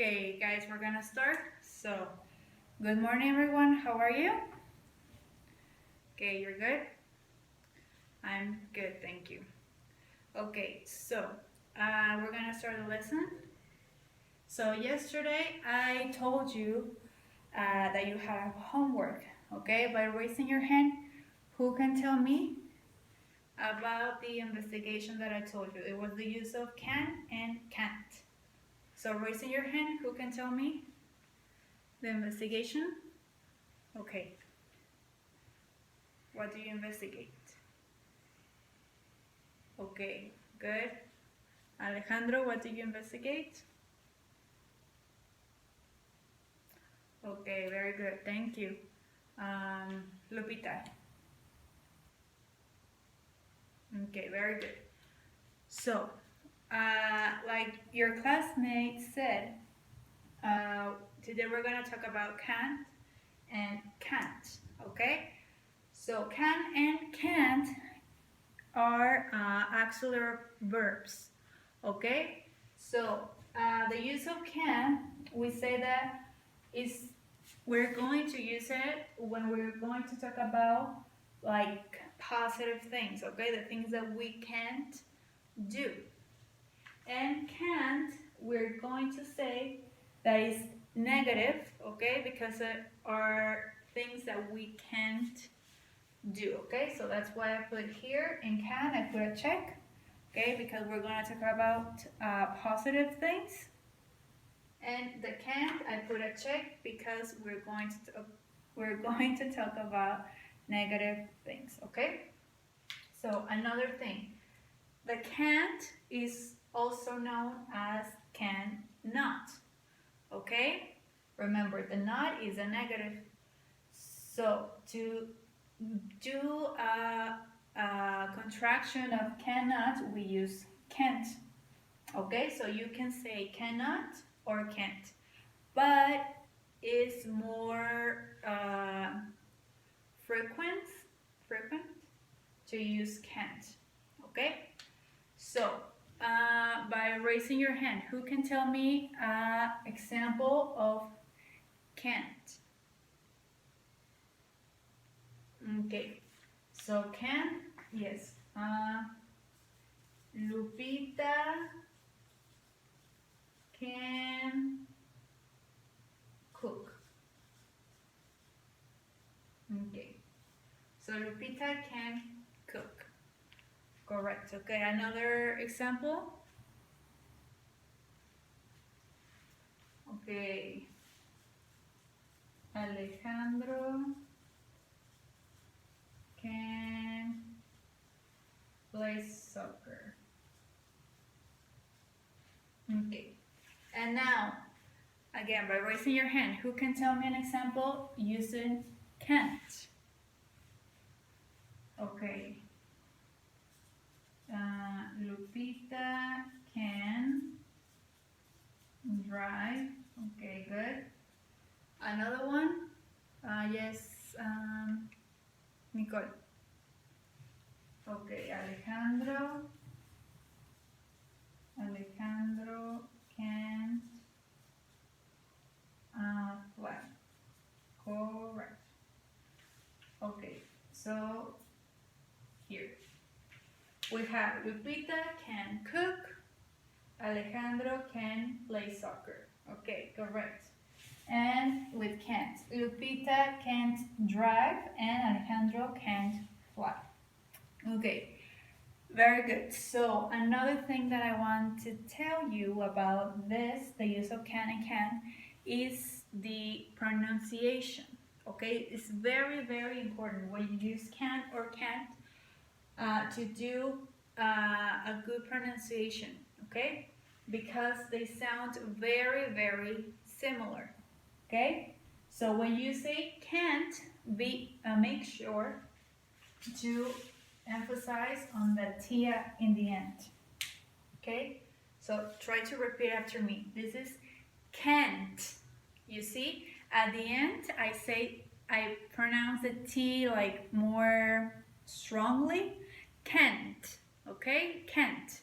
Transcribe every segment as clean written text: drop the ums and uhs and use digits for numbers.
Okay, guys, we're gonna start. So, good morning, everyone. How are you? Okay, you're good? I'm good, thank you. Okay, so we're gonna start the lesson. So, yesterday I told you that you have homework, okay? By raising your hand, who can tell me about the investigation that I told you? It was the use of can and can't. So, raising your hand, who can tell me the investigation? Okay. What do you investigate? Okay, good. Alejandro, what do you investigate? Okay, very good. Thank you. Lupita. Okay, very good. So, like your classmate said, today we're going to talk about can and can't. Okay? So, can and can't are auxiliary verbs. Okay? So, the use of can, we say that is we're going to use it when we're going to talk about like positive things, okay? The things that we can't do. And can't, we're going to say that is negative, okay? Because it are things that we can't do, okay? So that's why I put here in can, I put a check, okay? Because we're going to talk about positive things. And the can't, I put a check because we're going to talk about negative things, okay? So another thing, the can't is also known as cannot, okay? Remember, the not is a negative. So to do a contraction of cannot, we use can't, okay? So you can say cannot or can't, but it's more frequent to use can't, okay? So by raising your hand, who can tell me an example of can't? Okay, so can, yes, Lupita can cook. Okay, so Lupita can cook. Correct. Okay, another example. Okay, Alejandro can play soccer. Okay, and now again, by raising your hand, who can tell me an example using can't? Okay. Lupita can drive. Okay, good. Another one? Yes, Nicole. Okay, Alejandro can fly. Correct. Okay, so here we have Lupita can cook, Alejandro can play soccer. Okay, correct. And with can't, Lupita can't drive and Alejandro can't fly. Okay, very good. So another thing that I want to tell you about this, the use of can and can, is the pronunciation. Okay, it's very, very important when you use can or can't to do a good pronunciation, okay? Because they sound very, very similar, okay? So when you say can't, make sure to emphasize on the tia in the end, okay? So try to repeat after me. This is can't. You see, at the end, I pronounce the T like more strongly. Can't, okay? Can't.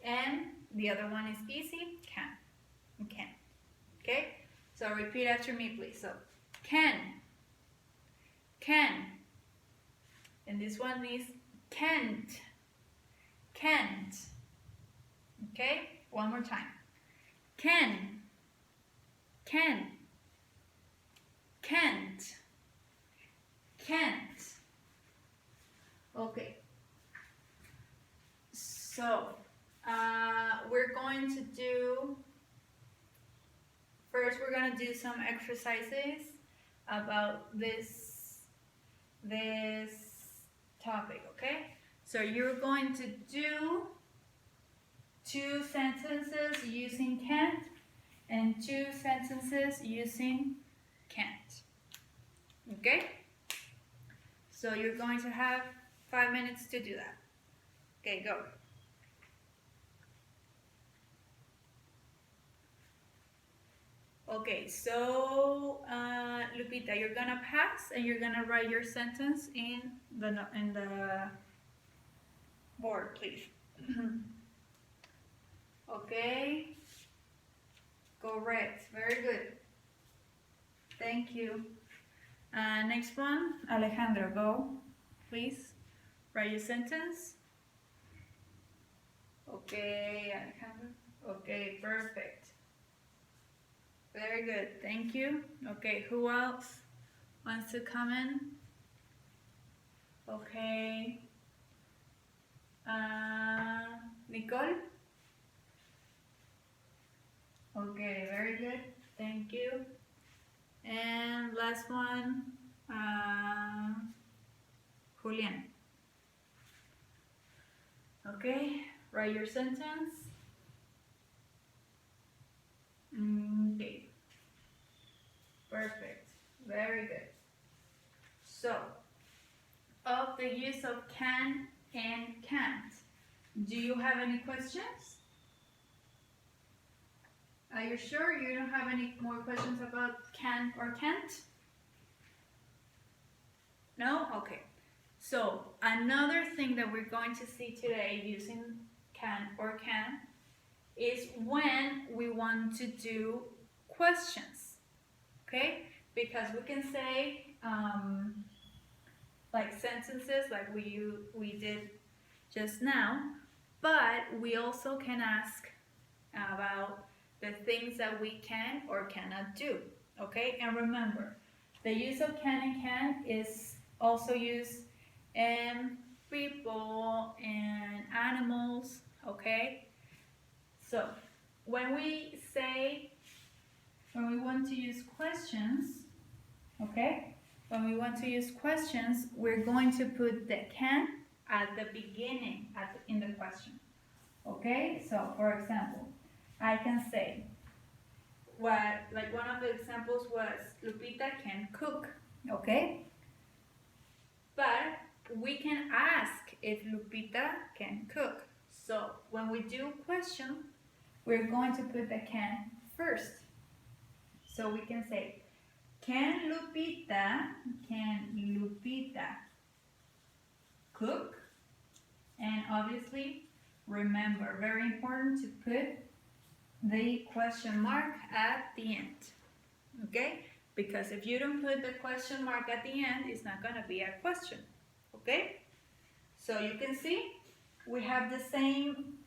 And the other one is easy, can. So repeat after me, please. So can. And this one is can't. Okay? One more time. Can. Can't. Okay. So, we're going to do, first we're going to do some exercises about this topic, okay? So you're going to do 2 sentences using can't and 2 sentences using can't. Okay? So you're going to have 5 minutes to do that. Okay, go. Okay, so Lupita, you're gonna pass and you're gonna write your sentence in the board, please. Okay. Correct. Very good. Thank you. Next one, Alejandro, go, please. Write your sentence. Okay, Alejandro. Okay, perfect. Very good. Thank you. Okay, who else wants to come in? Okay. Nicole? Okay, very good. Thank you. And last one, Julian. Okay, write your sentence. Okay. Perfect. Very good. So, of the use of can and can't, do you have any questions? Are you sure you don't have any more questions about can or can't? No? Okay. So, another thing that we're going to see today using can or can is when we want to do questions. Okay? Because we can say like sentences like we did just now, but we also can ask about the things that we can or cannot do. Okay? And remember, the use of can and can is also used in people and animals. Okay? So when we want to use questions, okay? When we want to use questions, we're going to put the can at the beginning in the question. Okay? So for example, I can say one of the examples was Lupita can cook. Okay? But we can ask if Lupita can cook. So when we do question, we're going to put the can first. So we can say, can Lupita cook? And obviously, remember, very important to put the question mark at the end. Okay? Because if you don't put the question mark at the end, it's not going to be a question. Okay? So you can see, we have the same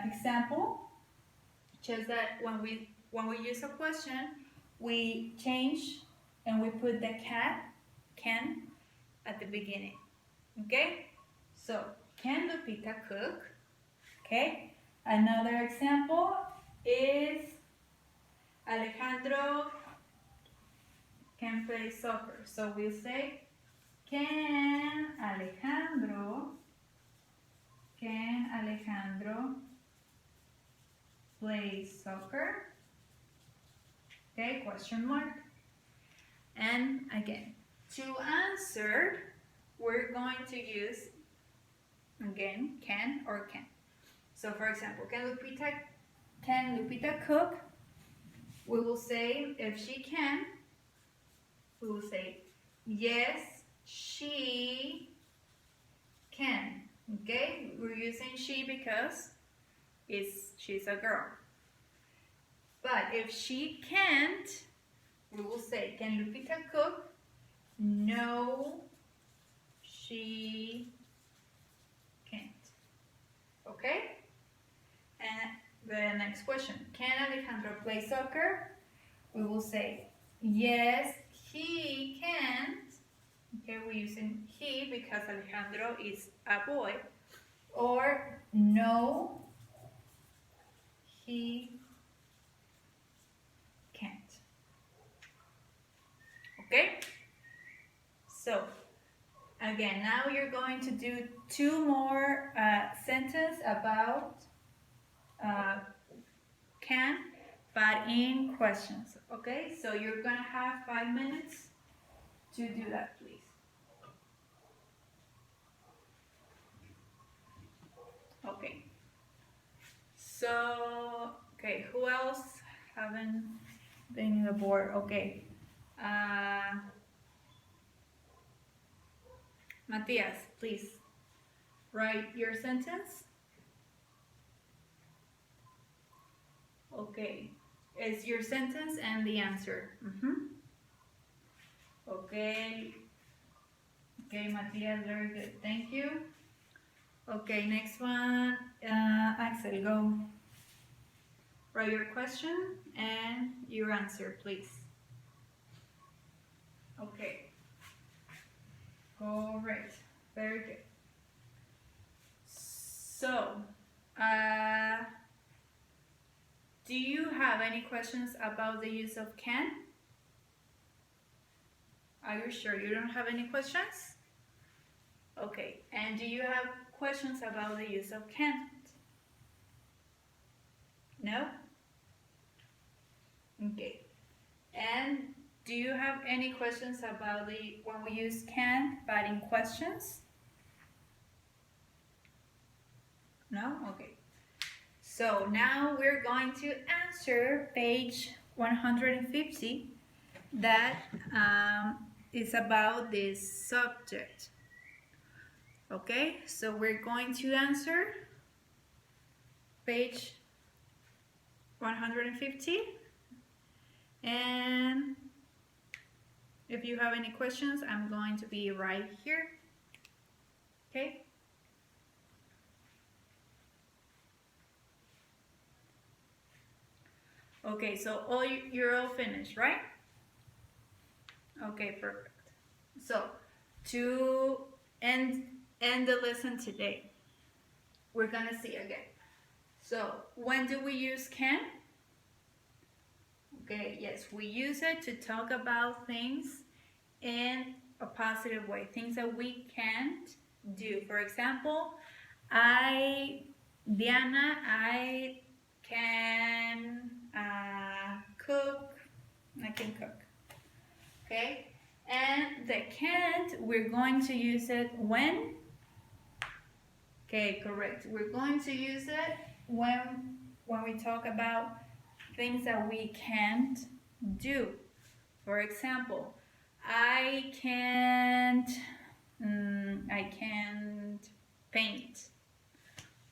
example, just that when we use a question, we change and we put the can at the beginning. Okay? So, can Lupita cook? Okay? Another example is Alejandro can play soccer. So we'll say, can Alejandro play soccer? Okay, question mark. And again, to answer, we're going to use, again, can or can. So for example, can Lupita cook? We will say, if she can, we will say, yes, she can. Okay, we're using she because she's a girl. But if she can't, we will say, can Lupita cook? No, she can't. Okay? And the next question, can Alejandro play soccer? We will say, yes, he can't. Okay, we're using he because Alejandro is a boy. Or no, he can't. Okay? So, again, now you're going to do two more sentences about can, but in questions. Okay? So you're going to have 5 minutes to do that, please. Okay. So, okay, who else haven't been in the board? Okay. Matias, please write your sentence. Okay. It's your sentence and the answer. Okay. Okay, Matias, very good. Thank you. Okay, next one. Axel, go. Write your question and your answer, please. Okay. All right. Very good. So, do you have any questions about the use of can? Are you sure you don't have any questions? Okay. And do you have questions about the use of can't? No? Okay. And do you have any questions about when we use can but in questions? No? Okay. So now we're going to answer page 150 that is about this subject. Okay, so we're going to answer page 150, and if you have any questions, I'm going to be right here. Okay. Okay, so you're all finished, right? Okay, perfect. So to end the lesson today, we're gonna see again. So when do we use can? Okay, yes, we use it to talk about things in a positive way, things that we can't do. For example, Diana, I can cook. I can cook. Okay, and the can't, we're going to use it when? Okay, correct. We're going to use it when we talk about things that we can't do. For example, I can't paint.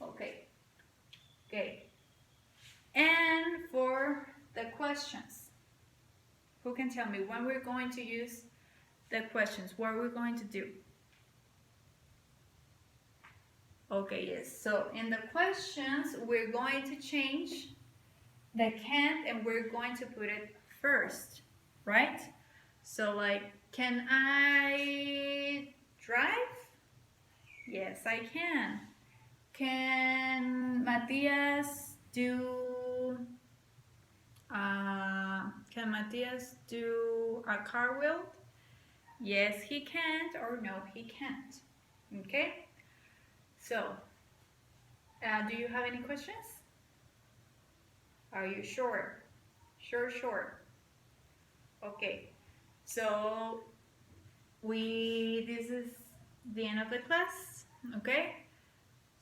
Okay. Okay. And for the questions, who can tell me when we're going to use the questions? What we're going to do? Okay, yes. So in the questions, we're going to change the can't and we're going to put it first, right? So like, can I drive? Yes, I can. Can Matias do a cartwheel? Yes, he can't, or no, he can't. Okay? So, do you have any questions? Are you sure? Sure. Okay. So, this is the end of the class. Okay?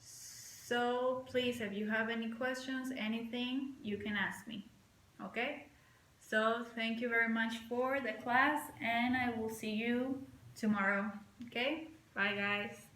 So, please, if you have any questions, anything, you can ask me. Okay? So, thank you very much for the class, and I will see you tomorrow. Okay? Bye, guys.